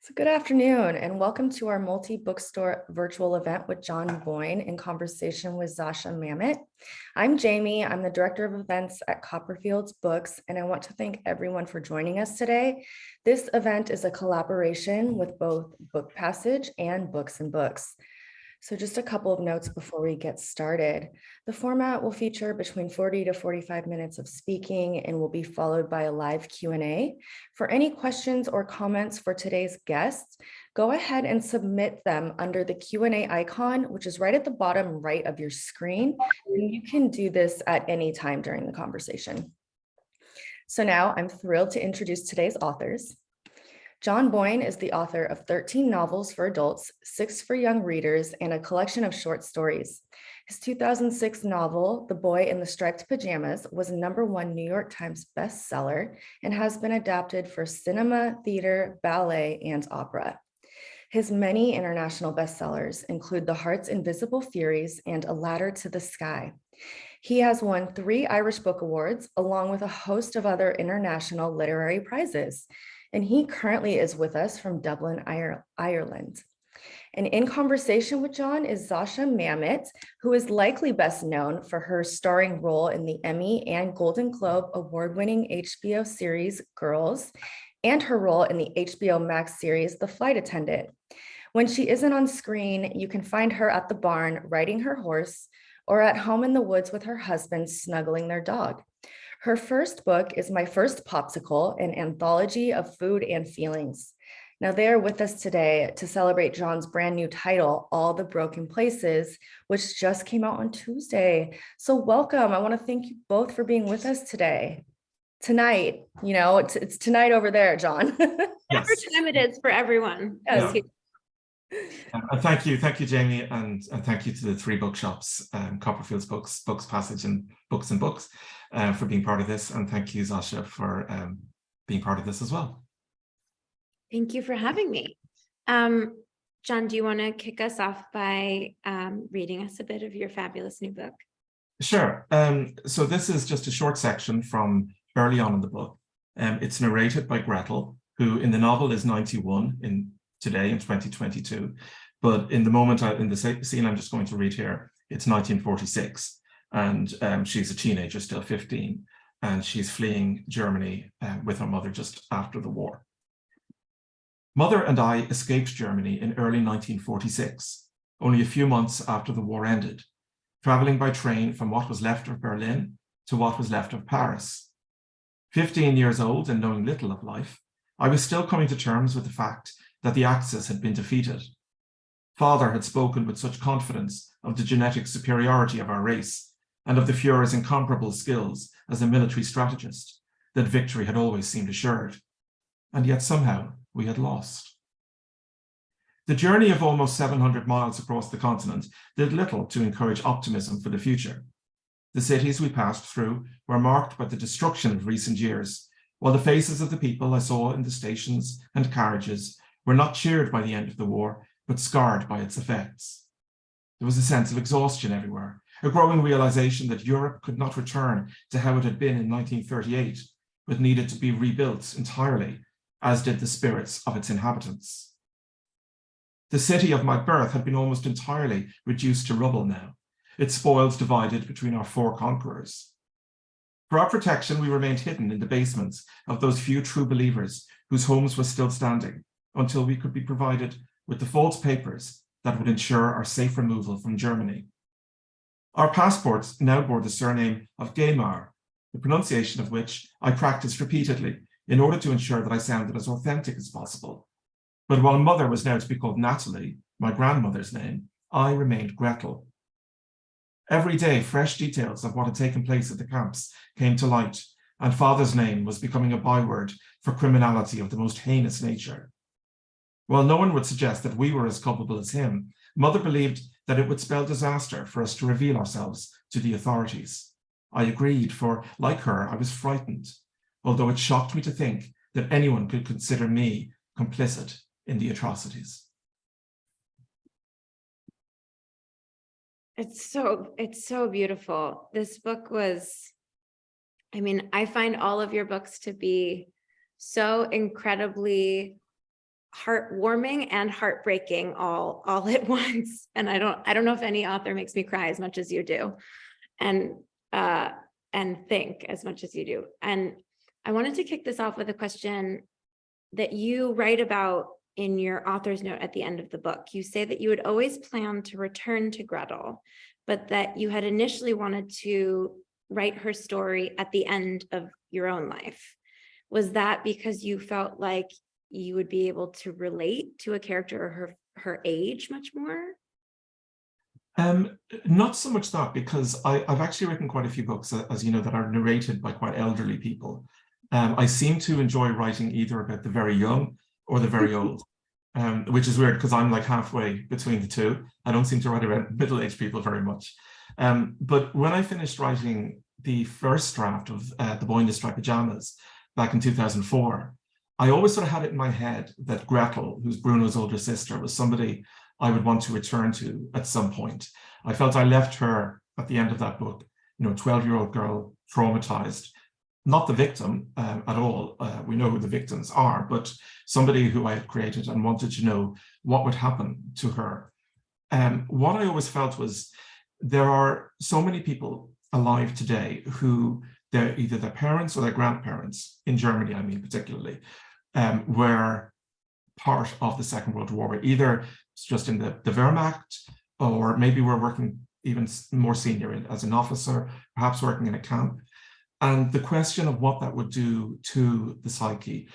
So good afternoon and welcome to our multi-bookstore virtual event with John Boyne in conversation with Zosia Mamet. I'm Jamie. I'm the director of events at Copperfield's Books, and I want to thank everyone for joining us today. This event is a collaboration with both Book Passage and Books and Books. So just a couple of notes before we get started. The format will feature between 40 to 45 minutes of speaking and will be followed by a live Q&A. For any questions or comments for today's guests, go ahead and submit them under the Q&A icon, which is right at the bottom right of your screen. And you can do this at any time during the conversation. So now I'm thrilled to introduce today's authors. John Boyne is the author of 13 novels for adults, 6 for young readers, and a collection of short stories. His 2006 novel, The Boy in the Striped Pajamas, was a #1 New York Times bestseller and has been adapted for cinema, theater, ballet, and opera. His many international bestsellers include The Heart's Invisible Furies and A Ladder to the Sky. He has won 3 Irish Book Awards, along with a host of other international literary prizes. And he currently is with us from Dublin, Ireland. And in conversation with John is Zosia Mamet, who is likely best known for her starring role in the Emmy and Golden Globe award-winning HBO series Girls, and her role in the HBO Max series The Flight Attendant. When she isn't on screen, you can find her at the barn riding her horse or at home in the woods with her husband snuggling their dog. Her first book is My First Popsicle, an anthology of food and feelings. Now they are with us today to celebrate John's brand new title, All the Broken Places, which just came out on Tuesday. So welcome. I want to thank you both for being with us today. Tonight, it's tonight over there, John. Whatever time it is for everyone. Yes. Yeah. Thank you, Jamie, and thank you to the 3 bookshops, Copperfield's Books, Books Passage, and Books, for being part of this, and thank you, Zosia, for being part of this as well. Thank you for having me. John, do you want to kick us off by reading us a bit of your fabulous new book? Sure. So this is just a short section from early on in the book. It's narrated by Gretel, who in the novel is 91 today in 2022, but in the moment in the scene I'm just going to read here, it's 1946, and she's a teenager, still 15, and she's fleeing Germany with her mother just after the war. Mother and I escaped Germany in early 1946, only a few months after the war ended, traveling by train from what was left of Berlin to what was left of Paris. 15 years old and knowing little of life, I was still coming to terms with the fact that the Axis had been defeated. Father had spoken with such confidence of the genetic superiority of our race and of the Führer's incomparable skills as a military strategist that victory had always seemed assured. And yet somehow we had lost. The journey of almost 700 miles across the continent did little to encourage optimism for the future. The cities we passed through were marked by the destruction of recent years, while the faces of the people I saw in the stations and carriages were not cheered by the end of the war, but scarred by its effects. There was a sense of exhaustion everywhere, a growing realization that Europe could not return to how it had been in 1938, but needed to be rebuilt entirely, as did the spirits of its inhabitants. The city of my birth had been almost entirely reduced to rubble now, its spoils divided between our 4 conquerors. For our protection, we remained hidden in the basements of those few true believers whose homes were still standing, until we could be provided with the false papers that would ensure our safe removal from Germany. Our passports now bore the surname of Gaimar, the pronunciation of which I practiced repeatedly in order to ensure that I sounded as authentic as possible. But while mother was now to be called Natalie, my grandmother's name, I remained Gretel. Every day, fresh details of what had taken place at the camps came to light, and father's name was becoming a byword for criminality of the most heinous nature. While no one would suggest that we were as culpable as him, mother believed that it would spell disaster for us to reveal ourselves to the authorities. I agreed, for like her, I was frightened, although it shocked me to think that anyone could consider me complicit in the atrocities. It's so beautiful. This book was, I find all of your books to be so incredibly heartwarming and heartbreaking all at once. And I don't know if any author makes me cry as much as you do, and think as much as you do. And I wanted to kick this off with a question that you write about in your author's note at the end of the book. You say that you had always planned to return to Gretel, but that you had initially wanted to write her story at the end of your own life. Was that because you felt like you would be able to relate to a character or her age much more? Not so much that, because I've actually written quite a few books, as you know, that are narrated by quite elderly people. I seem to enjoy writing either about the very young or the very old, which is weird because I'm like halfway between the two. I don't seem to write about middle-aged people very much. But when I finished writing the first draft of the Boyne Zosia Pajamas back in 2004, I always sort of had it in my head that Gretel, who's Bruno's older sister, was somebody I would want to return to at some point. I felt I left her at the end of that book, you know, a 12-year-old girl, traumatized, not the victim at all. We know who the victims are, but somebody who I had created and wanted to know what would happen to her. What I always felt was there are so many people alive today who they're either their parents or their grandparents, in Germany, I mean, particularly, were part of the Second World War, either just in the Wehrmacht, or maybe we're working even more senior as an officer, perhaps working in a camp. And the question of what that would do to the psyche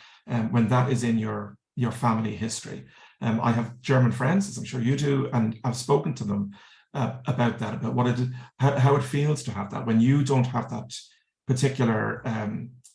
when that is in your family history. I have German friends, as I'm sure you do, and I've spoken to them about that, about how it feels to have that when you don't have that particular,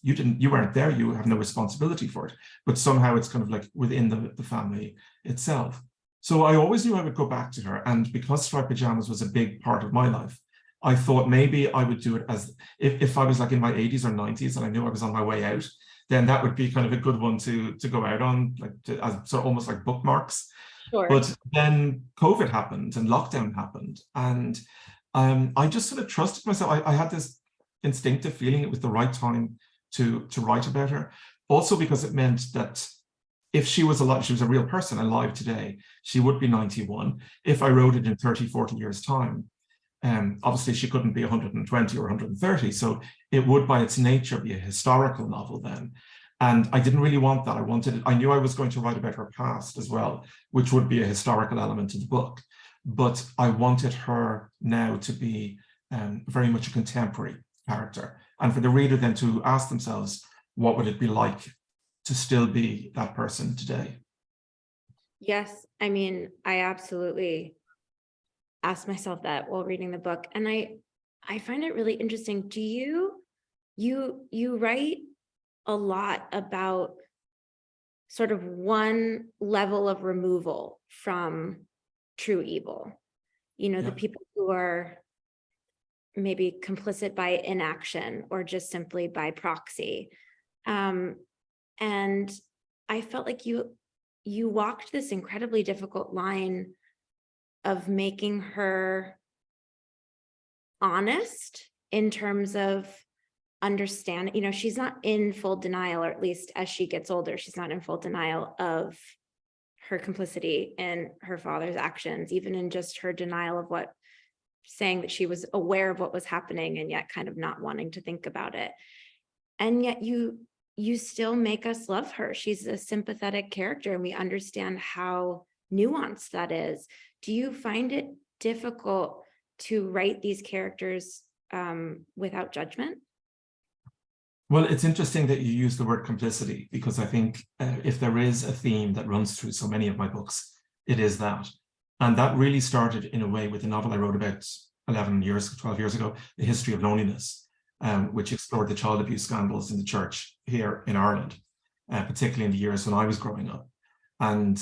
you weren't there, you have no responsibility for it, but somehow it's kind of like within the family itself. So I always knew I would go back to her, and because Striped Pajamas was a big part of my life, I thought maybe I would do it as if I was like in my 80s or 90s and I knew I was on my way out, then that would be kind of a good one to go out on, like as sort of almost like bookmarks. Sure. But then COVID happened and lockdown happened, and I just sort of trusted myself. I had this instinctive feeling it was the right time to write about her. Also because it meant that if she was alive, she was a real person alive today, she would be 91. If I wrote it in 30, 40 years time, obviously she couldn't be 120 or 130. So it would by its nature be a historical novel then. And I didn't really want that. I knew I was going to write about her past as well, which would be a historical element to the book. But I wanted her now to be very much a contemporary character. And for the reader then to ask themselves, what would it be like to still be that person today? Yes, I mean, I absolutely asked myself that while reading the book. And I find it really interesting. Do you write a lot about sort of one level of removal from true evil? You know, the people who are maybe complicit by inaction or just simply by proxy. And I felt like you walked this incredibly difficult line of making her honest in terms of understanding, you know, she's not in full denial, or at least as she gets older, she's not in full denial of her complicity in her father's actions, even in just her denial of saying that she was aware of what was happening and yet kind of not wanting to think about it. And yet you still make us love her. She's a sympathetic character and we understand how nuanced that is. Do you find it difficult to write these characters without judgment? Well, it's interesting that you use the word complicity, because I think if there is a theme that runs through so many of my books, it is that. And that really started in a way with a novel I wrote about 12 years ago, The History of Loneliness, which explored the child abuse scandals in the church here in Ireland, particularly in the years when I was growing up. And,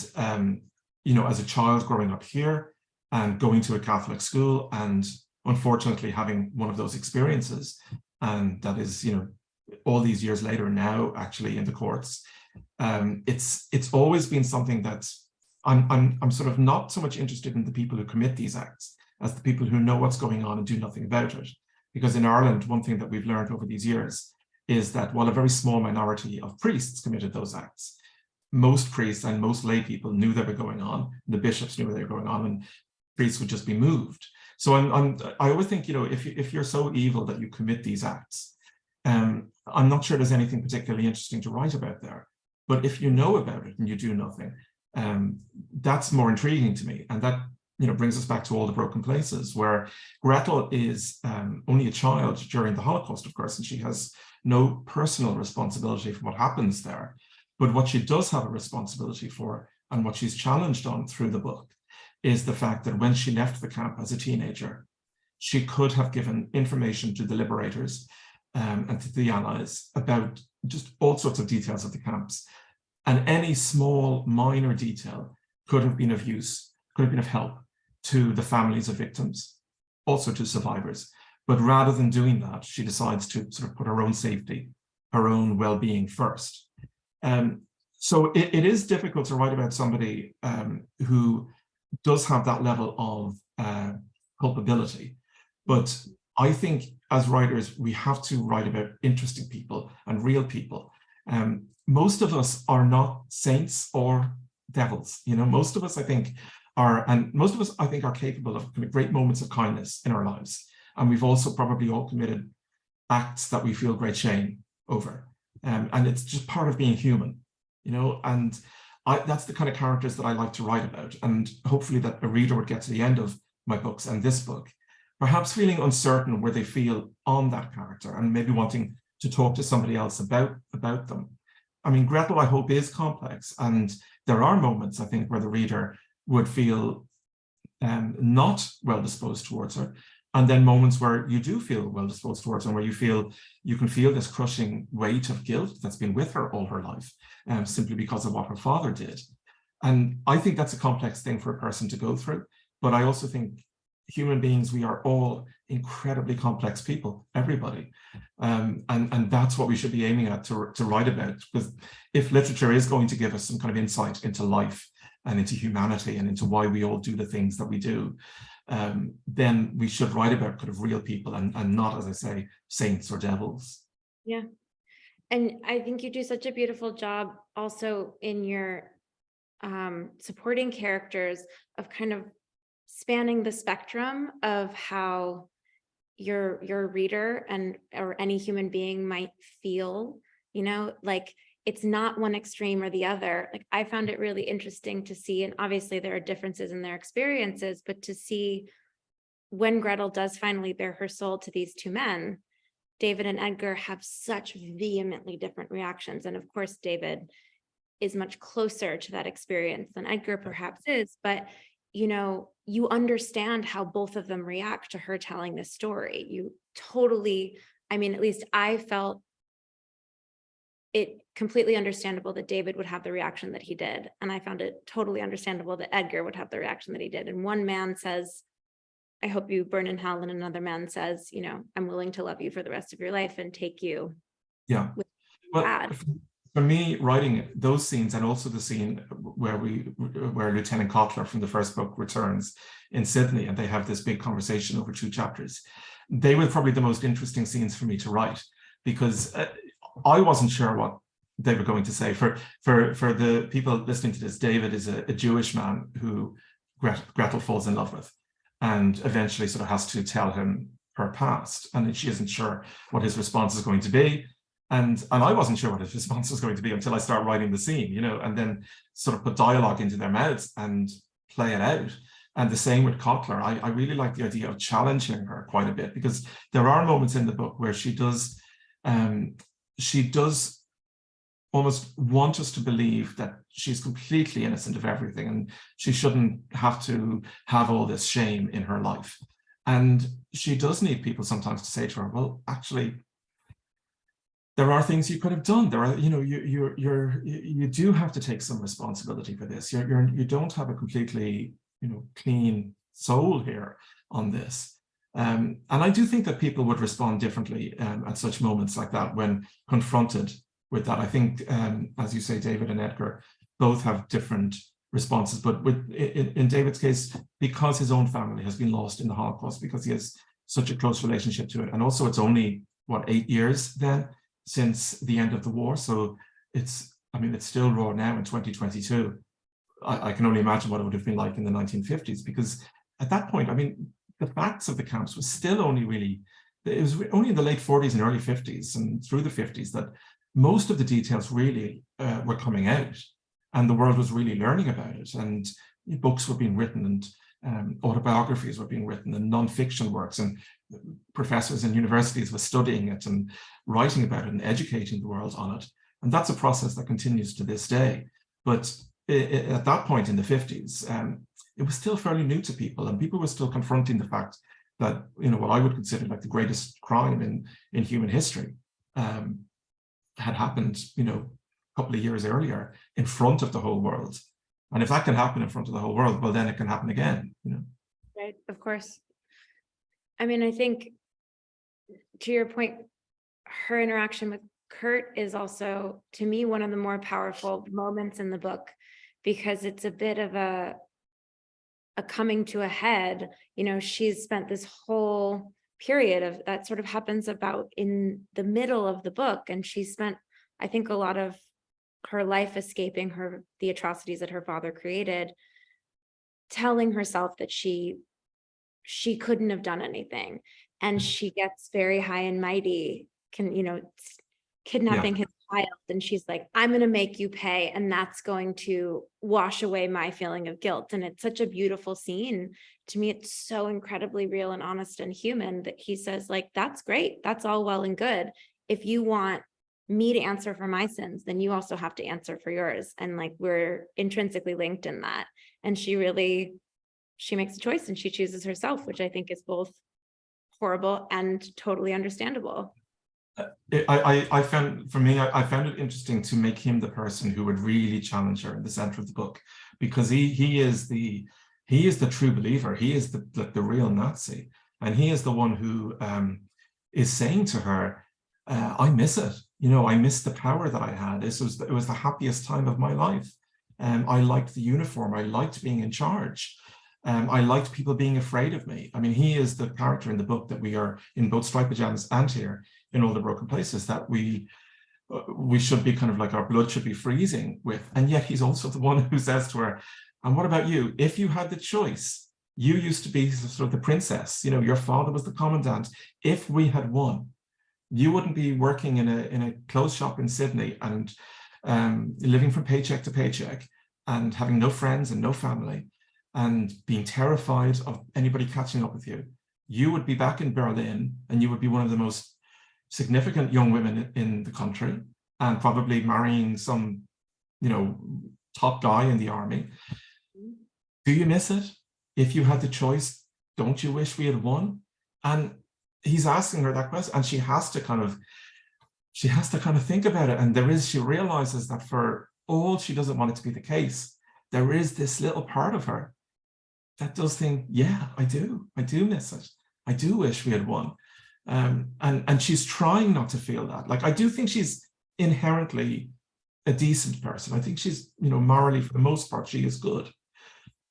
you know, as a child growing up here and going to a Catholic school and unfortunately having one of those experiences, and that is, you know, all these years later now actually in the courts, it's always been something that I'm sort of not so much interested in the people who commit these acts as the people who know what's going on and do nothing about it. Because in Ireland, one thing that we've learned over these years is that while a very small minority of priests committed those acts, most priests and most lay people knew they were going on. The bishops knew they were going on, and priests would just be moved. So I always think, if you're so evil that you commit these acts, I'm not sure there's anything particularly interesting to write about there. But if you know about it and you do nothing, that's more intriguing to me. And that, brings us back to all the broken places, where Gretel is only a child during the Holocaust, of course, and she has no personal responsibility for what happens there. But what she does have a responsibility for, and what she's challenged on through the book, is the fact that when she left the camp as a teenager, she could have given information to the liberators and to the Allies about just all sorts of details of the camps. And any small, minor detail could have been of use, could have been of help to the families of victims, also to survivors. But rather than doing that, she decides to sort of put her own safety, her own well-being first. So it is difficult to write about somebody who does have that level of culpability. But I think as writers, we have to write about interesting people and real people. Most of us are not saints or devils. Most of us, I think, are capable of great moments of kindness in our lives. And we've also probably all committed acts that we feel great shame over. And it's just part of being human, and that's the kind of characters that I like to write about. And hopefully that a reader would get to the end of my books and this book, perhaps feeling uncertain where they feel on that character and maybe wanting to talk to somebody else about them. I mean, Gretel, I hope, is complex. And there are moments, I think, where the reader would feel not well disposed towards her. And then moments where you do feel well disposed towards her, where you can feel this crushing weight of guilt that's been with her all her life, simply because of what her father did. And I think that's a complex thing for a person to go through. But I also think human beings, we are all incredibly complex people, everybody. And that's what we should be aiming at to write about. Because if literature is going to give us some kind of insight into life and into humanity and into why we all do the things that we do, then we should write about kind of real people and not, as I say, saints or devils. Yeah. And I think you do such a beautiful job also in your supporting characters of kind of spanning the spectrum of how your reader or any human being might feel, like it's not one extreme or the other. Like I found it really interesting to see, and obviously there are differences in their experiences, but to see when Gretel does finally bare her soul to these two men, David and Edgar have such vehemently different reactions. And of course, David is much closer to that experience than Edgar perhaps is, but you understand how both of them react to her telling this story. You totally, at least I felt it completely understandable that David would have the reaction that he did. And I found it totally understandable that Edgar would have the reaction that he did. And one man says, I hope you burn in hell. And another man says, I'm willing to love you for the rest of your life and take you. Yeah. Well, for me, writing those scenes, and also the scene where Lieutenant Cotler from the first book returns in Sydney, and they have this big conversation over 2 chapters, they were probably the most interesting scenes for me to write, because I wasn't sure what they were going to say. For the people listening to this, David is a Jewish man who Gretel falls in love with, and eventually sort of has to tell him her past, and she isn't sure what his response is going to be. And I wasn't sure what his response was going to be until I start writing the scene, and then sort of put dialogue into their mouths and play it out. And the same with Cotler. I really like the idea of challenging her quite a bit, because there are moments in the book where she does almost want us to believe that she's completely innocent of everything and she shouldn't have to have all this shame in her life. And she does need people sometimes to say to her, well, actually, there are things you could have done. There are, you do have to take some responsibility for this. You don't have a completely, clean soul here on this. And I do think that people would respond differently at such moments like that when confronted with that. I think, as you say, David and Edgar both have different responses. But in David's case, because his own family has been lost in the Holocaust, because he has such a close relationship to it, and also it's only, 8 years then since the end of the war. So it's I mean, it's still raw now in 2022. I can only imagine what it would have been like in the 1950s, because at that point, I mean, the facts of the camps was still only really, it was only in the late 40s and early 50s and through the 50s that most of the details really were coming out, and the world was really learning about it, and books were being written, and autobiographies were being written, and non-fiction works, and professors in universities were studying it and writing about it and educating the world on it. And that's a process that continues to this day. But at that point in the 50s, it was still fairly new to people, and people were still confronting the fact that, you know, what I would consider like the greatest crime in human history had happened, you know, a couple of years earlier in front of the whole world. And if that can happen in front of the whole world, well, then it can happen again, you know. Right, of course. I mean, I think to your point, her interaction with Kurt is also, to me, one of the more powerful moments in the book, because it's a bit of a coming to a head. You know, she's spent this whole period of that sort of happens about in the middle of the book, and she spent, I think, a lot of her life escaping the atrocities that her father created, telling herself that she couldn't have done anything, and she gets very high and mighty, kidnapping his child, and she's like, I'm going to make you pay, and that's going to wash away my feeling of guilt. And it's such a beautiful scene. To me, it's so incredibly real and honest and human that he says, like, that's great, that's all well and good. If you want me to answer for my sins, then you also have to answer for yours, and like, we're intrinsically linked in that. And she makes a choice, and she chooses herself, which I think is both horrible and totally understandable. I found, for me, I found it interesting to make him the person who would really challenge her in the center of the book, because he is the true believer. He is the real Nazi, and he is the one who is saying to her, I miss it. You know, I miss the power that I had. It was the happiest time of my life. I liked the uniform. I liked being in charge. I liked people being afraid of me. I mean, he is the character in the book that we are in both Striped Pajamas and here in All the Broken Places, that we should be kind of like, our blood should be freezing with. And yet he's also the one who says to her, and what about you? If you had the choice, you used to be sort of the princess, you know, your father was the commandant. If we had won, you wouldn't be working in a clothes shop in Sydney and living from paycheck to paycheck and having no friends and no family and being terrified of anybody catching up with you. You would be back in Berlin, and you would be one of the most significant young women in the country, and probably marrying some, you know, top guy in the army. Do you miss it? If you had the choice, don't you wish we had won? And he's asking her that question, and she has to kind of think about it. And she realizes that for all she doesn't want it to be the case, there is this little part of her that does think, yeah, I do miss it. I do wish we had won. And she's trying not to feel that. Like, I do think she's inherently a decent person. I think she's, you know, morally, for the most part, she is good.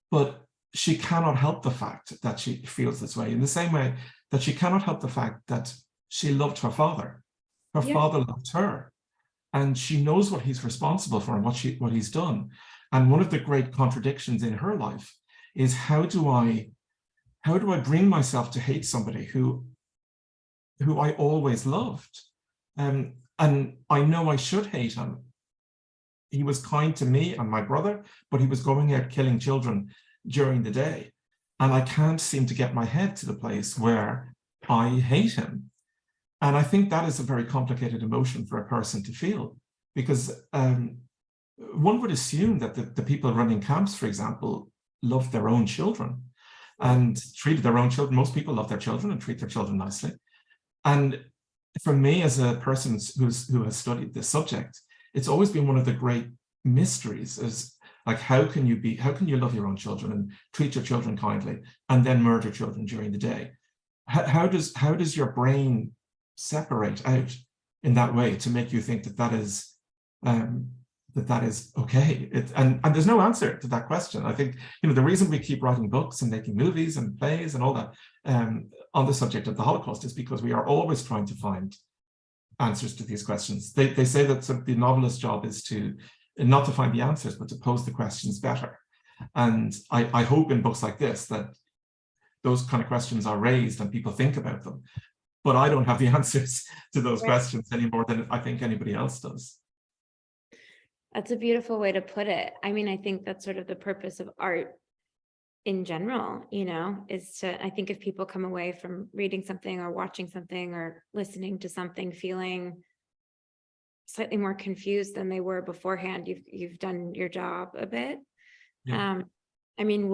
But she cannot help the fact that she feels this way, in the same way that she cannot help the fact that she loved her father. Her father loved her. And she knows what he's responsible for and what he's done. And one of the great contradictions in her life is, how do I bring myself to hate somebody who I always loved? And I know I should hate him. He was kind to me and my brother, but he was going out killing children during the day. And I can't seem to get my head to the place where I hate him. And I think that is a very complicated emotion for a person to feel, because one would assume that the people running camps, for example, loved their own children and treated their own children. Most people love their children and treat their children nicely. And for me, as a person who has studied this subject, it's always been one of the great mysteries, is like, how can you love your own children and treat your children kindly and then murder children during the day? How does your brain separate out in that way to make you think that is okay? And there's no answer to that question. I think, you know, the reason we keep writing books and making movies and plays and all that on the subject of the Holocaust is because we are always trying to find answers to these questions. They say that sort of the novelist's job is to not to find the answers, but to pose the questions better. And I hope in books like this that those kind of questions are raised and people think about them. But I don't have the answers to those questions any more than I think anybody else does. That's a beautiful way to put it. I mean, I think that's sort of the purpose of art in general, is to, I think if people come away from reading something or watching something or listening to something feeling slightly more confused than they were beforehand, you've done your job a bit. Yeah. I mean,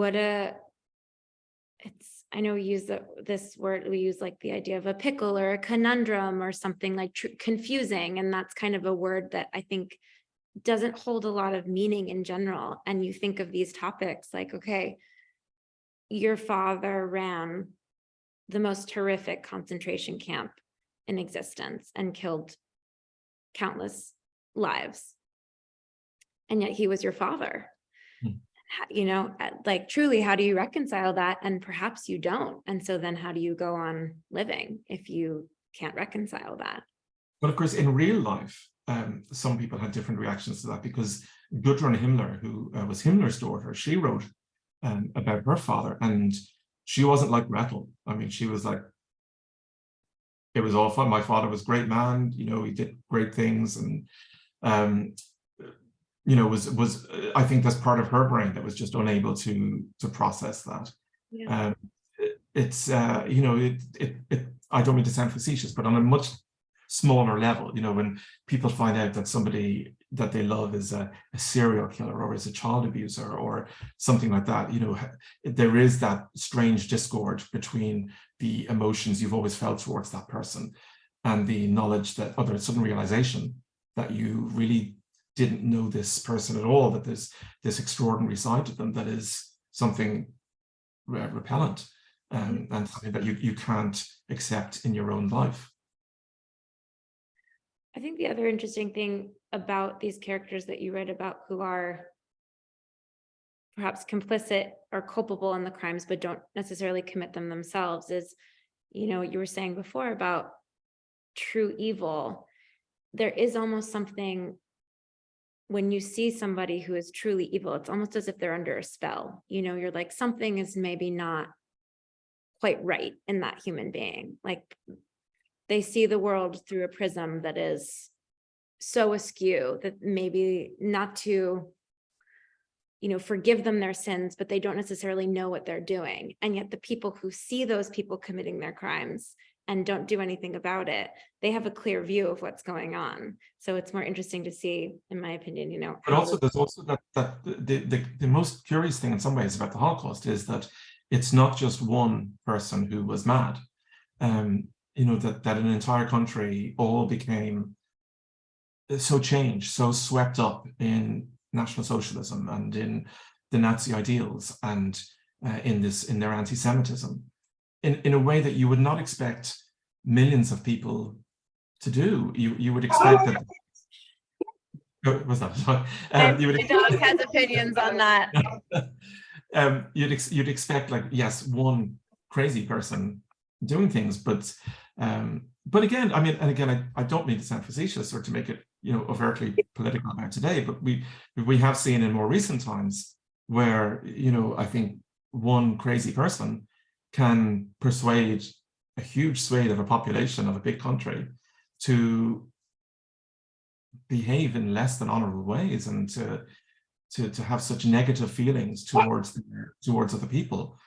I know we use this word, we use like the idea of a pickle or a conundrum or something like confusing. And that's kind of a word that I think doesn't hold a lot of meaning in general. And you think of these topics like, okay, your father ran the most horrific concentration camp in existence and killed countless lives. And yet he was your father. Like truly, how do you reconcile that? And perhaps you don't. And so then how do you go on living if you can't reconcile that? But of course, in real life, some people had different reactions to that, because Gudrun Himmler, who was Himmler's daughter, she wrote about her father, and she wasn't like Gretel. I mean, she was like, it was all fun. My father was a great man, he did great things, and was I think that's part of her brain that was just unable to process that. Yeah. I don't mean to sound facetious, but on a much smaller level, when people find out that somebody that they love is a serial killer or is a child abuser or something like that, there is that strange discord between the emotions you've always felt towards that person and the knowledge that, or the sudden realization that you really didn't know this person at all, that there's this extraordinary side to them that is something repellent and something that you can't accept in your own life. I think the other interesting thing about these characters that you read about who are perhaps complicit or culpable in the crimes, but don't necessarily commit them themselves is, what you were saying before about true evil. There is almost something when you see somebody who is truly evil, it's almost as if they're under a spell. You're like, something is maybe not quite right in that human being. Like they see the world through a prism that is so askew that maybe not to, forgive them their sins, but they don't necessarily know what they're doing. And yet the people who see those people committing their crimes and don't do anything about it, they have a clear view of what's going on. So it's more interesting to see, in my opinion, But also there's also that the most curious thing in some ways about the Holocaust is that it's not just one person who was mad. That an entire country all became so changed, so swept up in National Socialism and in the Nazi ideals and in their anti-Semitism in a way that you would not expect millions of people to do. You would expect that. Was that? My dog has opinions on that. You'd expect, like, yes, one crazy person doing things, but again, I mean, and again, I don't mean to sound facetious or to make it, overtly political about today, but we have seen in more recent times where, I think one crazy person can persuade a huge swathe of a population of a big country to behave in less than honorable ways and to have such negative feelings towards other people.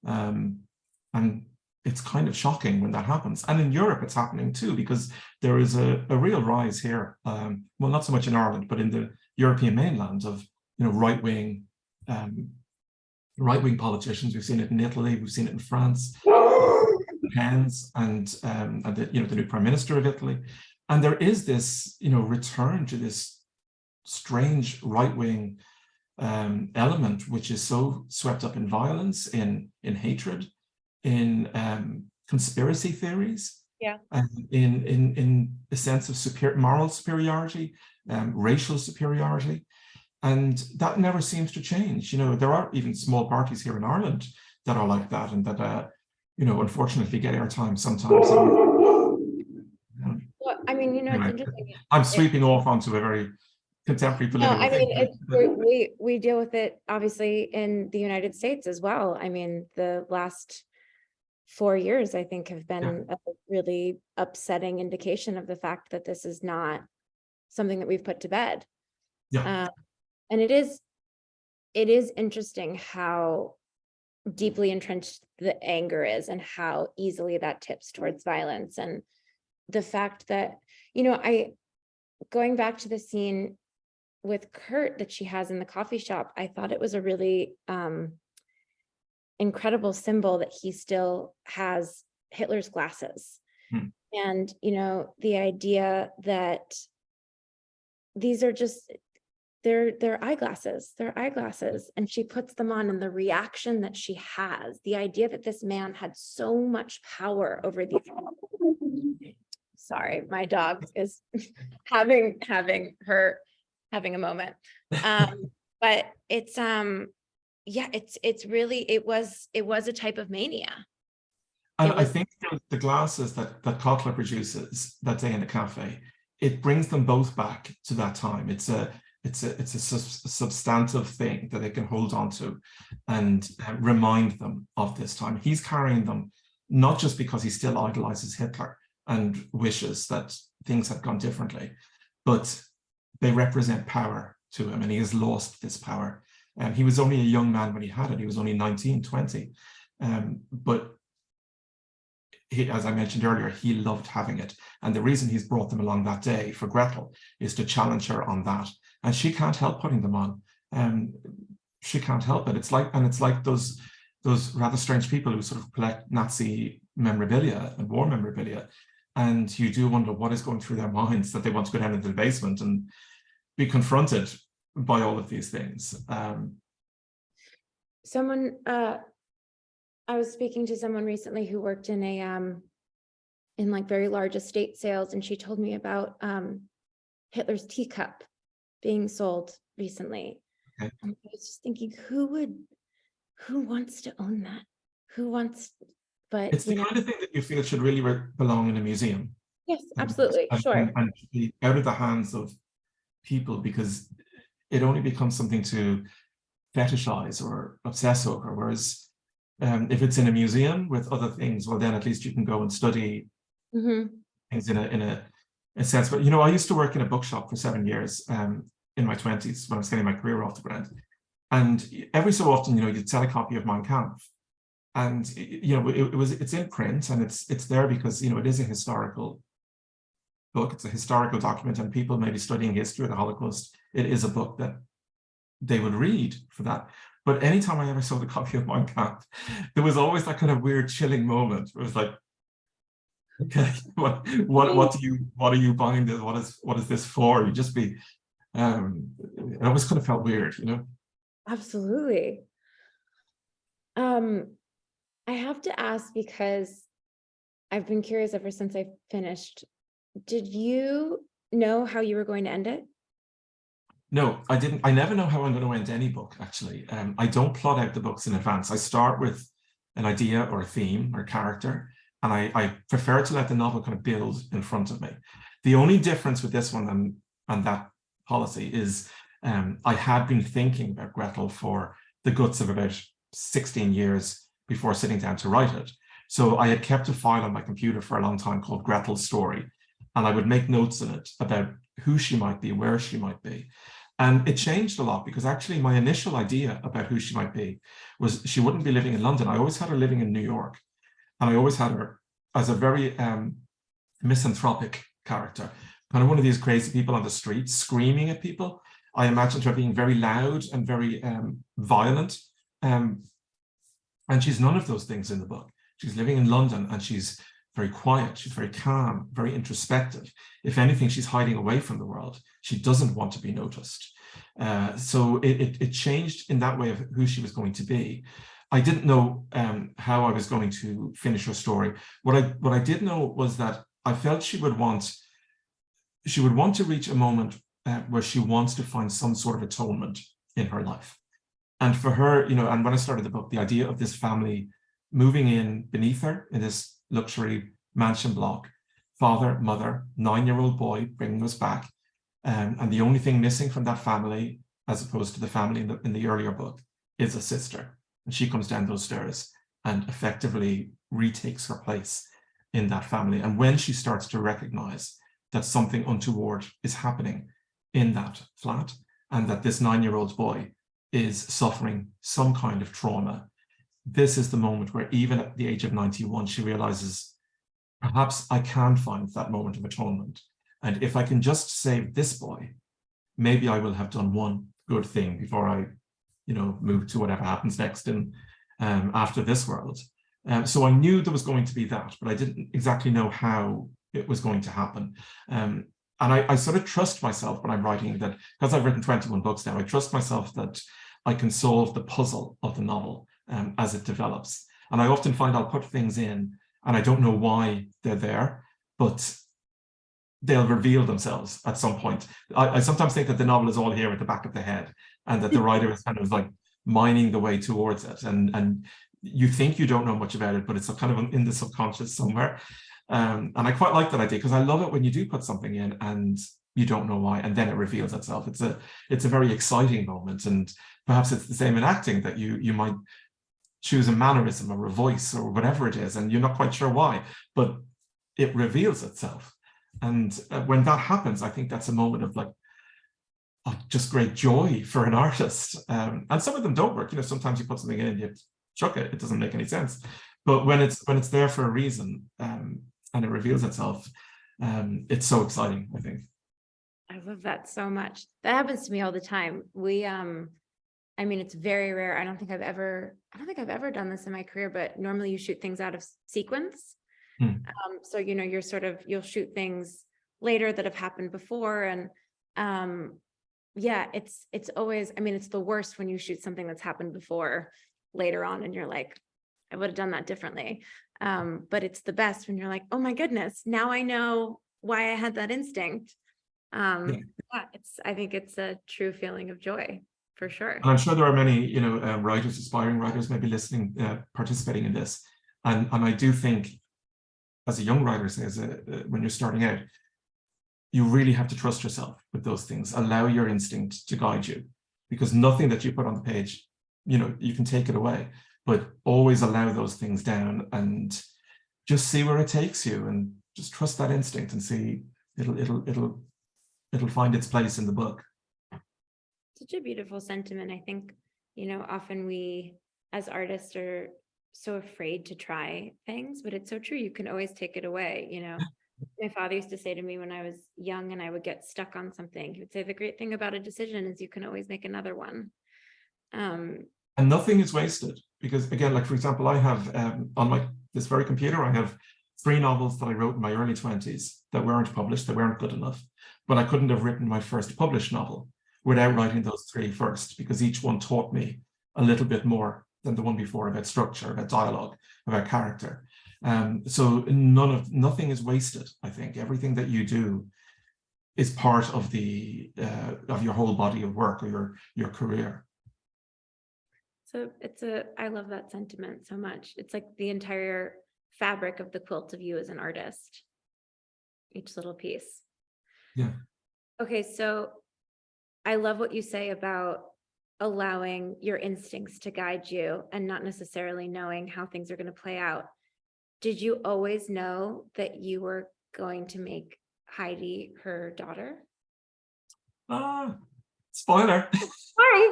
And it's kind of shocking when that happens. And in Europe, it's happening too, because there is a real rise here, well, not so much in Ireland, but in the European mainland of, right-wing politicians. We've seen it in Italy, we've seen it in France, Pence and the new Prime Minister of Italy. And there is this, return to this strange right-wing element, which is so swept up in violence, in hatred, in conspiracy theories, in a sense of moral superiority, racial superiority, and that never seems to change. There are even small parties here in Ireland that are like that, and that unfortunately get airtime sometimes. Well, I mean, it's Anyway, interesting. I'm sweeping off onto a very contemporary No, political I mean, thing. we deal with it obviously in the United States as well. I mean, the last 4 years, I think, have been a really upsetting indication of the fact that this is not something that we've put to bed. Yeah. And it is interesting how deeply entrenched the anger is and how easily that tips towards violence. And the fact that, going back to the scene with Kurt that she has in the coffee shop, I thought it was a really incredible symbol that he still has Hitler's glasses. And, the idea that these are just, they're eyeglasses, and she puts them on, and the reaction that she has, the idea that this man had so much power over these. Sorry, my dog is having a moment. But it's it's really, it was a type of mania. And I think the glasses that Kotler produces that day in the cafe, it brings them both back to that time. It's a substantive thing that they can hold on to and remind them of this time. He's carrying them not just because he still idolizes Hitler and wishes that things had gone differently, but they represent power to him, and he has lost this power. He was only a young man when he had it. He was only 19, 20. But he, as I mentioned earlier, he loved having it. And the reason he's brought them along that day for Gretel is to challenge her on that. And she can't help putting them on. She can't help it. It's like those rather strange people who sort of collect Nazi memorabilia and war memorabilia. And you do wonder what is going through their minds, that they want to go down into the basement and be confronted by all of these things. I was speaking to someone recently who worked in in like very large estate sales, and she told me about Hitler's teacup being sold recently. Okay. And I was just thinking, who wants to own that? Who wants? But it's the kind of thing that you feel should really belong in a museum. Yes, absolutely, sure. And be out of the hands of people, because it only becomes something to fetishize or obsess over. Whereas if it's in a museum with other things, well, then at least you can go and study things in a sense. But I used to work in a bookshop for 7 years in my 20s when I was getting my career off the ground. And every so often, you'd sell a copy of Mein Kampf. And it's in print, and it's there because it is a historical book. It's a historical document, and people may be studying history of the Holocaust. It is a book that they would read for that. But anytime I ever saw the copy of Mein Kampf, there was always that kind of weird chilling moment. It was like, okay, what are you buying this? What is this for? You just be it always kind of felt weird, Absolutely. I have to ask, because I've been curious ever since I finished. Did you know how you were going to end it? No, I didn't. I never know how I'm going to end any book, actually. I don't plot out the books in advance. I start with an idea or a theme or a character, and I prefer to let the novel kind of build in front of me. The only difference with this one and that policy is I had been thinking about Gretel for the guts of about 16 years before sitting down to write it. So I had kept a file on my computer for a long time called Gretel's Story, and I would make notes in it about who she might be, where she might be. And it changed a lot, because actually my initial idea about who she might be was she wouldn't be living in London. I always had her living in New York, and I always had her as a very misanthropic character, kind of one of these crazy people on the street screaming at people. I imagined her being very loud and very violent. And she's none of those things in the book. She's living in London, and she's very quiet. She's very calm, very introspective. If anything, she's hiding away from the world. She doesn't want to be noticed. So it changed in that way of who she was going to be. I didn't know how I was going to finish her story. What I did know was that I felt she would want to reach a moment where she wants to find some sort of atonement in her life. And for her, and when I started the book, the idea of this family moving in beneath her in this luxury mansion block father, mother, 9-year-old boy bringing us back. And the only thing missing from that family, as opposed to the family in the earlier book, is a sister. And she comes down those stairs and effectively retakes her place in that family. And when she starts to recognize that something untoward is happening in that flat, and that this 9-year-old boy is suffering some kind of trauma, this is the moment where, even at the age of 91, she realizes, perhaps I can find that moment of atonement. And if I can just save this boy, maybe I will have done one good thing before I, move to whatever happens next in after this world. So I knew there was going to be that, but I didn't exactly know how it was going to happen. And I sort of trust myself when I'm writing that, because I've written 21 books now, I trust myself that I can solve the puzzle of the novel as it develops. And I often find I'll put things in and I don't know why they're there, but they'll reveal themselves at some point. I sometimes think that the novel is all here at the back of the head, and that the writer is kind of like mining the way towards it. And you think you don't know much about it, but it's kind of in the subconscious somewhere. And I quite like that idea, because I love it when you do put something in and you don't know why, and then it reveals itself. It's a very exciting moment. And perhaps it's the same in acting, that you might choose a mannerism or a voice or whatever it is, and you're not quite sure why, but it reveals itself. And when that happens, I think that's a moment of just great joy for an artist. And some of them don't work. Sometimes you put something in and you chuck it. It doesn't make any sense. But when it's there for a reason, and it reveals itself, it's so exciting, I think. I love that so much. That happens to me all the time. It's very rare. I don't think I've ever done this in my career, but normally you shoot things out of sequence. So, you'll shoot things later that have happened before. And it's always, it's the worst when you shoot something that's happened before later on and you're like, I would have done that differently. But it's the best when you're like, oh my goodness, now I know why I had that instinct. I think it's a true feeling of joy, for sure. And I'm sure there are many, writers, aspiring writers, maybe listening, participating in this. And I do think, as a young writer, when you're starting out, you really have to trust yourself with those things. Allow your instinct to guide you, because nothing that you put on the page, you can take it away, but always allow those things down and just see where it takes you, and just trust that instinct and see it'll find its place in the book. Such a beautiful sentiment. I think, often we as artists are so afraid to try things, but it's so true. You can always take it away. My father used to say to me when I was young and I would get stuck on something, he would say, the great thing about a decision is you can always make another one. And nothing is wasted, because again, for example, I have on this very computer, I have 3 novels that I wrote in my early 20s that weren't published, that weren't good enough. But I couldn't have written my first published novel without writing those 3 first, because each one taught me a little bit more than the one before, about structure, about dialogue, about character. So nothing is wasted. I think everything that you do is part of of your whole body of work, or your career. So I love that sentiment so much. It's like the entire fabric of the quilt of you as an artist, each little piece. Yeah. Okay, so I love what you say about allowing your instincts to guide you and not necessarily knowing how things are going to play out. Did you always know that you were going to make Heidi her daughter? Spoiler. Sorry.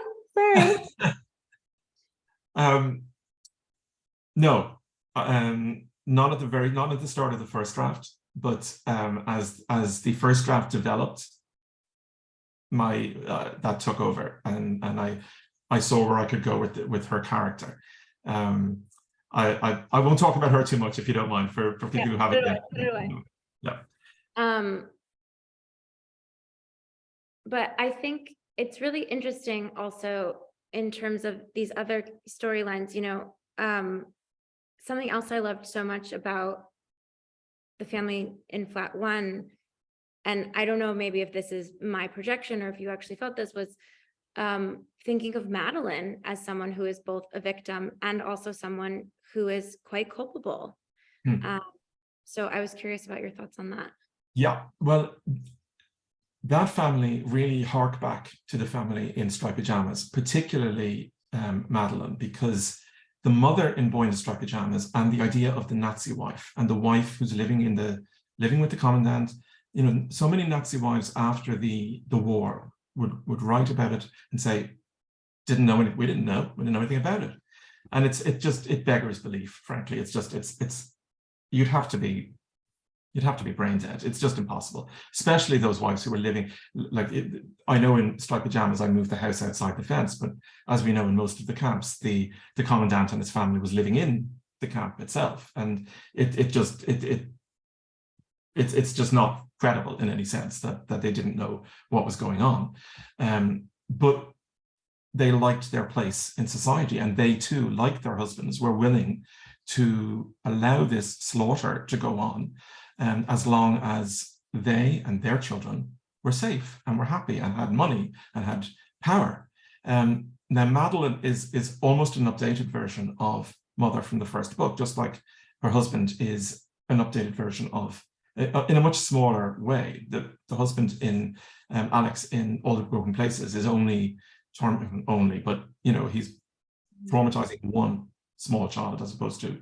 No, not at the start of the first draft, but as the first draft developed, that took over, and I saw where I could go with her character. I won't talk about her too much, if you don't mind, for people who haven't yet. Yeah. But I think it's really interesting also in terms of these other storylines. Something else I loved so much about the family in Flat 1, and I don't know maybe if this is my projection or if you actually felt this, was thinking of Madeline as someone who is both a victim and also someone who is quite culpable. So I was curious about your thoughts on that. Yeah, well, that family really hark back to the family in Striped Pajamas, particularly Madeline, because the mother in Boyne Striped Pajamas and the idea of the Nazi wife and the wife who's living with the commandant, you know, so many Nazi wives after the war would write about it and say, we didn't know anything about it. And it beggars belief, frankly. It's you'd have to be brain dead. It's just impossible, especially those wives who were living like I know in Striped Pajamas, I moved the house outside the fence, but as we know in most of the camps, the commandant and his family was living in the camp itself, and it's just not credible in any sense that they didn't know what was going on. But they liked their place in society, and they too, like their husbands, were willing to allow this slaughter to go on, as long as they and their children were safe and were happy and had money and had power. Now, Madeline is almost an updated version of Mother from the first book, just like her husband is an updated version of, in a much smaller way. The husband in Alex in All the Broken Places is but you know, he's traumatizing one small child as opposed to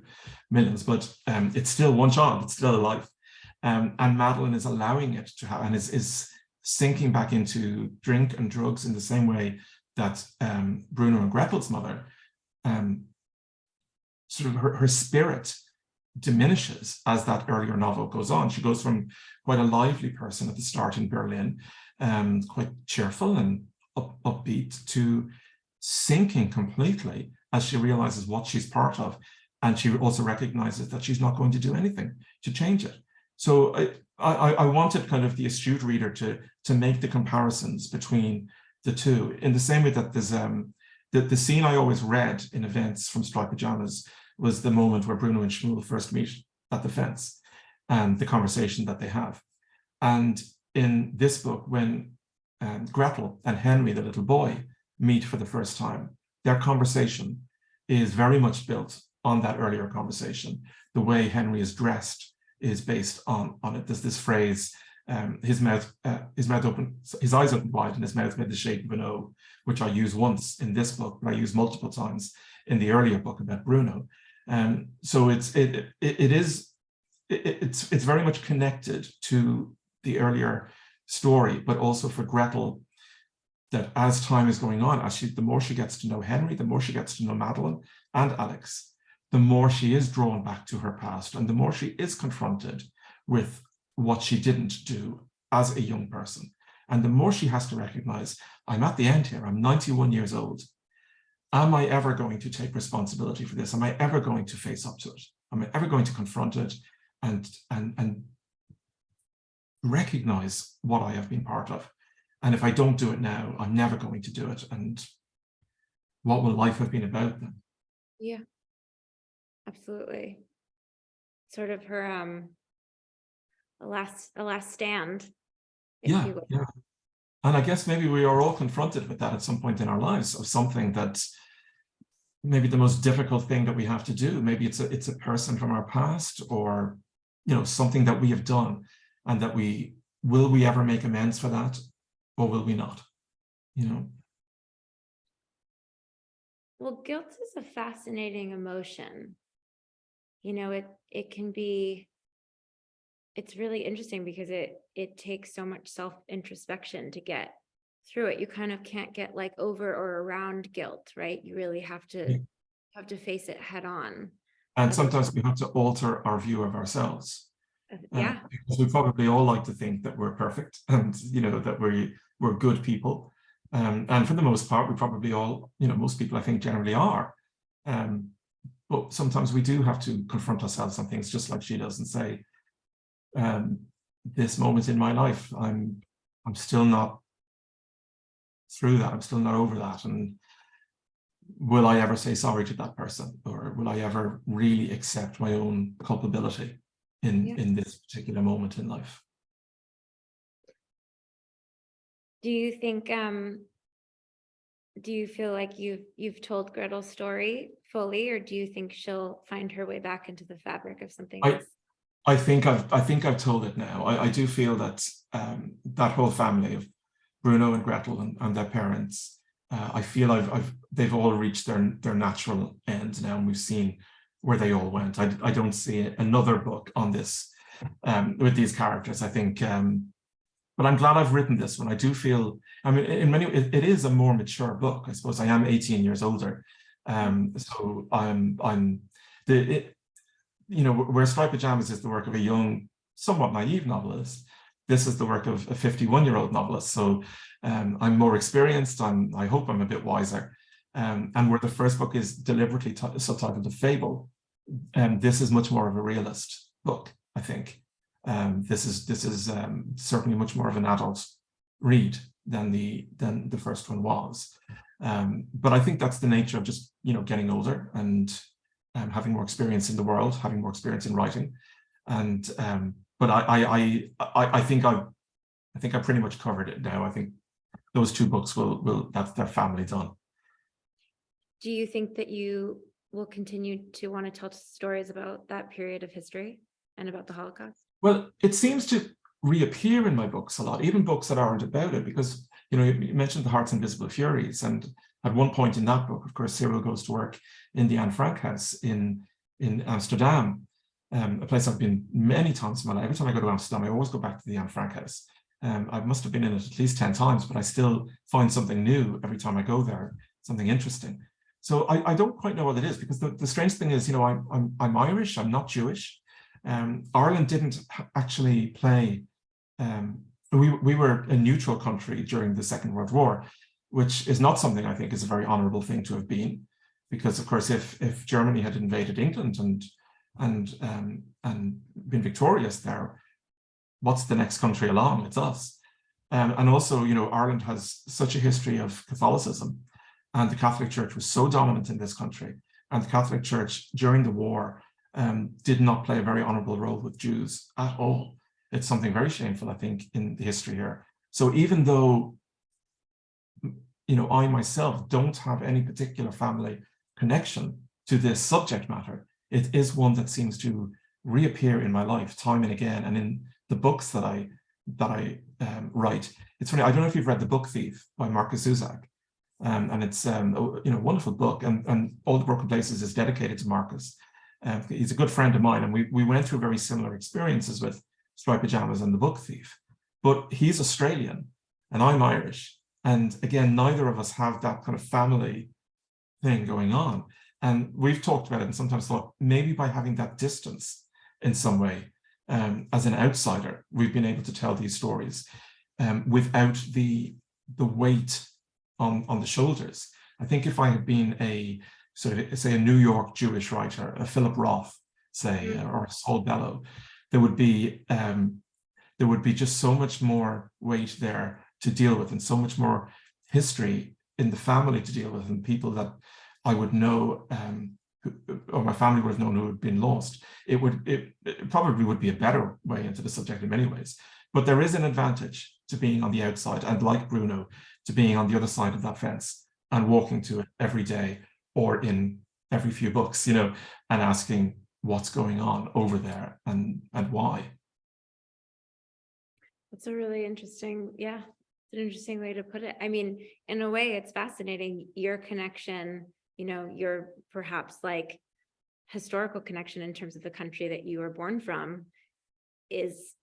millions, but it's still one child, it's still a life. And Madeline is allowing it to happen, and is sinking back into drink and drugs in the same way that Bruno and Gretel's mother, sort of her spirit diminishes as that earlier novel goes on. She goes from quite a lively person at the start in Berlin, quite cheerful and upbeat, to sinking completely as she realizes what she's part of, and she also recognizes that she's not going to do anything to change it. So I wanted kind of the astute reader to make the comparisons between the two, in the same way that there's the scene I always read in events from Striped Pajamas was the moment where Bruno and Shmuel first meet at the fence and the conversation that they have. And in this book, when Gretel and Henry, the little boy, meet for the first time, their conversation is very much built on that earlier conversation. The way Henry is dressed is based on it. There's this phrase, his eyes opened wide and his mouth made the shape of an O, which I use once in this book, but I use multiple times in the earlier book about Bruno. So it's very much connected to the earlier story, but also for Gretel, that as time is going on, the more she gets to know Henry, the more she gets to know Madeline and Alex, the more she is drawn back to her past, and the more she is confronted with what she didn't do as a young person. And the more she has to recognize, I'm at the end here, I'm 91 years old. Am I ever going to take responsibility for this? Am I ever going to face up to it? Am I ever going to confront it and recognize what I have been part of? And if I don't do it now, I'm never going to do it. And what will life have been about then? Yeah, absolutely. Sort of her a last stand, if you will. Yeah. And I guess maybe we are all confronted with that at some point in our lives, of something that's maybe the most difficult thing that we have to do. Maybe it's a person from our past, or, you know, something that we have done, and that will we ever make amends for that, or will we not? You know. Well, guilt is a fascinating emotion. You know, it can be, it's really interesting because it takes so much self-introspection to get through it. You kind of can't get like over or around guilt, right? You really have to face it head on. And sometimes we have to alter our view of ourselves. Yeah. Because we probably all like to think that we're perfect, and, you know, that we're good people. And for the most part, we probably all, you know, most people I think generally are. But sometimes we do have to confront ourselves on things, just like she does, and say, this moment in my life, I'm still not through that. I'm still not over that. And will I ever say sorry to that person? Or will I ever really accept my own culpability in this particular moment in life? Do you think, do you feel like you've told Gretel's story fully, or do you think she'll find her way back into the fabric of something else? I think I've told it now. I do feel that that whole family of Bruno and Gretel and their parents, I feel they've all reached their natural end now, and we've seen where they all went. I don't see another book on this with these characters. I think, but I'm glad I've written this one. I do feel, I mean, in many ways, it is a more mature book. I suppose I am 18 years older, so where Striped Pajamas is the work of a young, somewhat naive novelist, this is the work of a 51-year-old novelist. So I'm more experienced. I hope I'm a bit wiser. And where the first book is deliberately subtitled A Fable, this is much more of a realist book, I think. This is certainly much more of an adult read than the first one was. But I think that's the nature of just getting older and having more experience in the world, having more experience in writing, and but I think I pretty much covered it now. I think those two books will that's their family done. Do you think that you will continue to want to tell stories about that period of history and about the Holocaust? Well, it seems to reappear in my books a lot, even books that aren't about it, because you mentioned The Heart's Invisible Furies, and at one point in that book, of course, Cyril goes to work in the Anne Frank house in Amsterdam, a place I've been many times in my life. Every time I go to Amsterdam, I always go back to the Anne Frank house. I must have been in it at least 10 times, but I still find something new every time I go there, something interesting. So I don't quite know what it is, because the strange thing is, I'm Irish, I'm not Jewish. Ireland didn't actually play, we were a neutral country during the Second World War, which is not something I think is a very honorable thing to have been, because of course if Germany had invaded England and been victorious there, what's the next country along? It's us. And also, Ireland has such a history of Catholicism, and the Catholic Church was so dominant in this country, and the Catholic Church during the war did not play a very honorable role with Jews at all. It's something very shameful, I think, in the history here. So even though, I myself don't have any particular family connection to this subject matter, it is one that seems to reappear in my life time and again, and in the books that I write. It's funny, I don't know if you've read The Book Thief by Marcus Zusak, and it's a wonderful book, and All the Broken Places is dedicated to Marcus. He's a good friend of mine, and we went through very similar experiences with Striped Pajamas and The Book Thief. But he's Australian and I'm Irish, and again, neither of us have that kind of family thing going on. And we've talked about it and sometimes thought maybe by having that distance in some way, as an outsider, we've been able to tell these stories without the weight on the shoulders. I think if I had been a say a New York Jewish writer, a Philip Roth, say, or a Saul Bellow, there would be just so much more weight there to deal with, and so much more history in the family to deal with, and people that I would know, or my family would have known who had been lost. It probably would be a better way into the subject in many ways. But there is an advantage to being on the outside, and like Bruno, to being on the other side of that fence and walking to it every day, or in every few books, and asking what's going on over there and why. That's a really interesting, it's an interesting way to put it. I mean, in a way, it's fascinating. Your connection, your perhaps like historical connection in terms of the country that you were born from is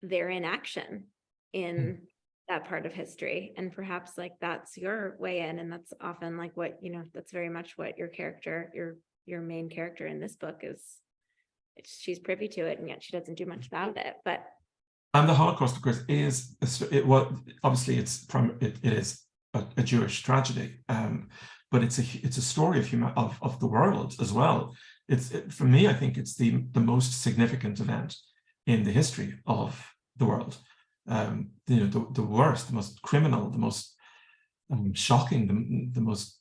there in action in that part of history. And perhaps like that's your way in, and that's often like what, that's very much what your character, your main character in this book is. She's privy to it, and yet she doesn't do much about it. And the Holocaust, of course, is obviously it is a Jewish tragedy, but it's a story of the world as well. For me, I think it's the most significant event in the history of the world. The worst, the most criminal, the most shocking, the most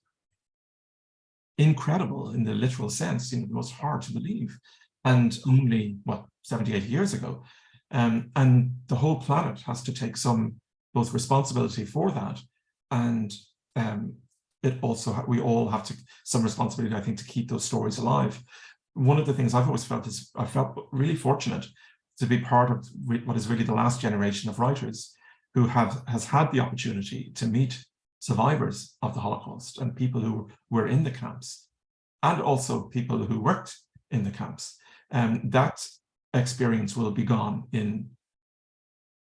incredible in the literal sense, the most hard to believe, and only 70, 80 years ago. And the whole planet has to take some both responsibility for that, and we all have some responsibility, I think, to keep those stories alive. one of the things I've always felt is I felt really fortunate to be part of what is really the last generation of writers who has had the opportunity to meet survivors of the Holocaust and people who were in the camps, and also people who worked in the camps. That experience will be gone in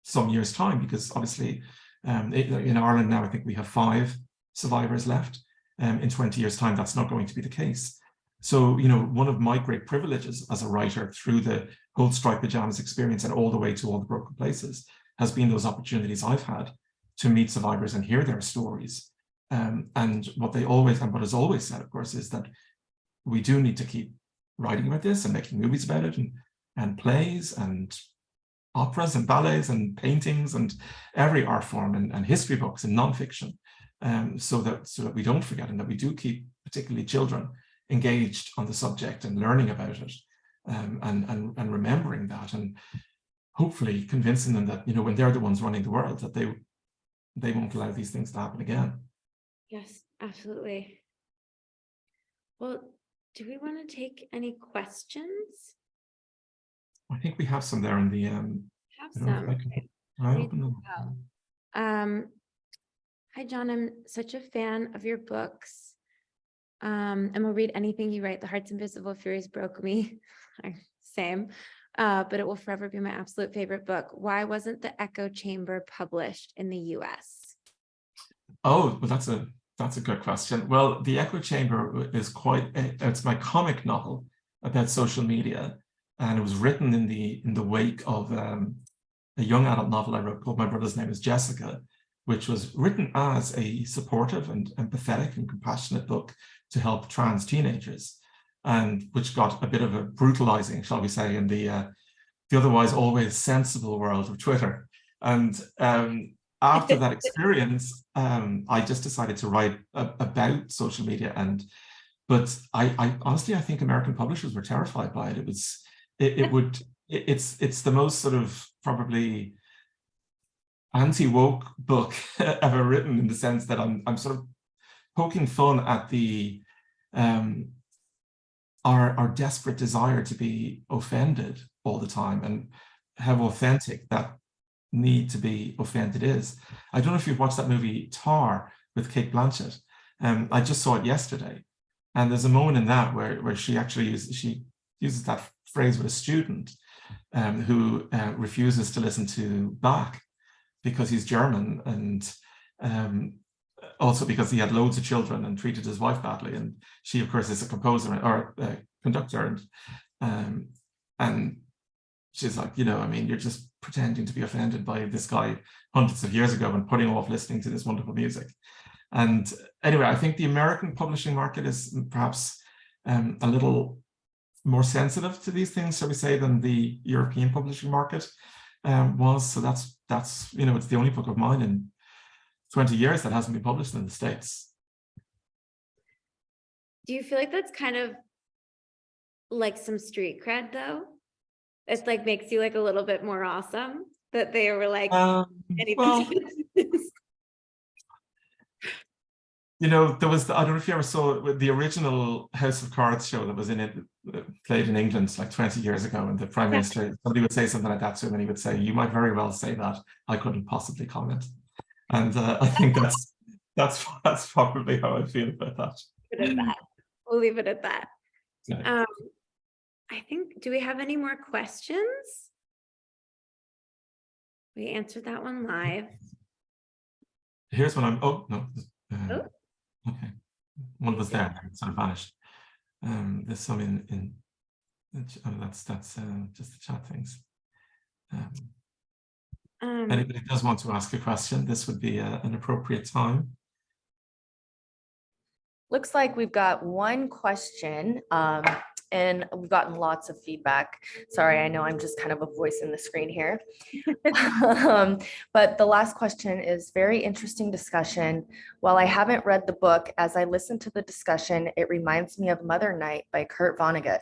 some years' time, because obviously in Ireland now, I think we have 5 survivors left. In 20 years' time, that's not going to be the case. So, you know, one of my great privileges as a writer through the Gold Stripe Pajamas experience and all the way to All the Broken Places has been those opportunities I've had to meet survivors and hear their stories. And what they always, and what is always said, of course, is that we do need to keep writing about this and making movies about it, and plays and operas and ballets and paintings and every art form, and history books and nonfiction, so that we don't forget, and that we do keep particularly children engaged on the subject and learning about it, and remembering that, and hopefully convincing them that, you know, when they're the ones running the world, that they won't allow these things to happen again. Yes, absolutely. Well, do we want to take any questions? I think we have some there in the Have I don't know if some. I can open them. Hi, John. I'm such a fan of your books. And we'll read anything you write. The Heart's Invisible Furies broke me. Same. But it will forever be my absolute favorite book. Why wasn't The Echo Chamber published in the US? Oh, well, that's a good question. Well, The Echo Chamber is it's my comic novel about social media, and it was written in the wake of a young adult novel I wrote called My Brother's Name is Jessica, which was written as a supportive and empathetic and compassionate book to help trans teenagers, and which got a bit of a brutalizing, shall we say, in the otherwise always sensible world of Twitter. And after that experience, I just decided to write about social media. But I honestly, I think American publishers were terrified by it. It's the most sort of probably anti-woke book ever written, in the sense that I'm sort of poking fun at the our desperate desire to be offended all the time, and how authentic that need to be offended is. I don't know if you've watched that movie Tar with Cate Blanchett. I just saw it yesterday, and there's a moment in that where she actually uses that phrase with a student who refuses to listen to Bach because he's German, and also because he had loads of children and treated his wife badly. And she, of course, is a composer or a conductor, and she's like, you know, I mean, you're just pretending to be offended by this guy hundreds of years ago and putting off listening to this wonderful music. And anyway, I think the American publishing market is perhaps a little more sensitive to these things, shall we say, than the European publishing market was. So that's you know, it's the only book of mine in 20 years that hasn't been published in the States. Do you feel like that's kind of like some street cred, though? It's like makes you like a little bit more awesome that they were like, anything. Well, you know, there was I don't know if you ever saw the original House of Cards show that was in it, played in England like 20 years ago, and the Prime Minister, somebody would say something like that to him, and he would say, "You might very well say that. I couldn't possibly comment." And I think that's probably how I feel about that. Leave it at that. We'll leave it at that. Yeah. I think, do we have any more questions? We answered that one live. Here's what I'm. Oh no. Oh. Okay, one was there. It sort of vanished. There's some in. Oh, that's just the chat things. Anybody does want to ask a question, this would be an appropriate time. Looks like we've got one question, and we've gotten lots of feedback. Sorry, I know I'm just kind of a voice in the screen here. But the last question is, very interesting discussion. While I haven't read the book, as I listen to the discussion, it reminds me of Mother Night by Kurt Vonnegut,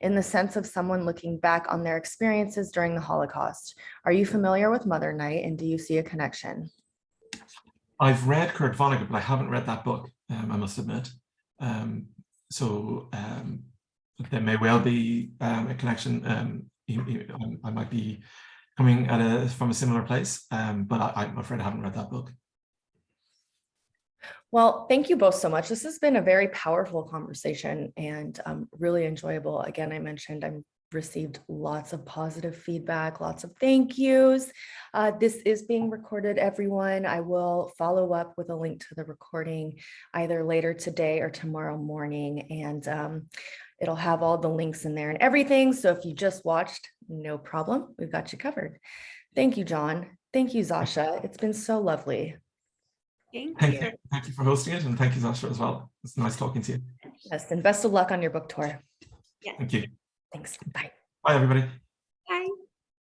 in the sense of someone looking back on their experiences during the Holocaust. Are you familiar with Mother Night, and do you see a connection? I've read Kurt Vonnegut, but I haven't read that book, I must admit. there may well be a connection. I might be coming at from a similar place, but I'm afraid I haven't read that book. Well, thank you both so much. This has been a very powerful conversation and really enjoyable. Again, I mentioned I've received lots of positive feedback, lots of thank yous. This is being recorded, everyone. I will follow up with a link to the recording either later today or tomorrow morning. And it'll have all the links in there and everything. So if you just watched, no problem. We've got you covered. Thank you, John. Thank you, Zosha. It's been so lovely. Thank you. Thank you for hosting it, and thank you, Zosha, as well. It's nice talking to you. Yes, and best of luck on your book tour. Yeah. Thank you. Thanks. Bye. Bye, everybody. Bye.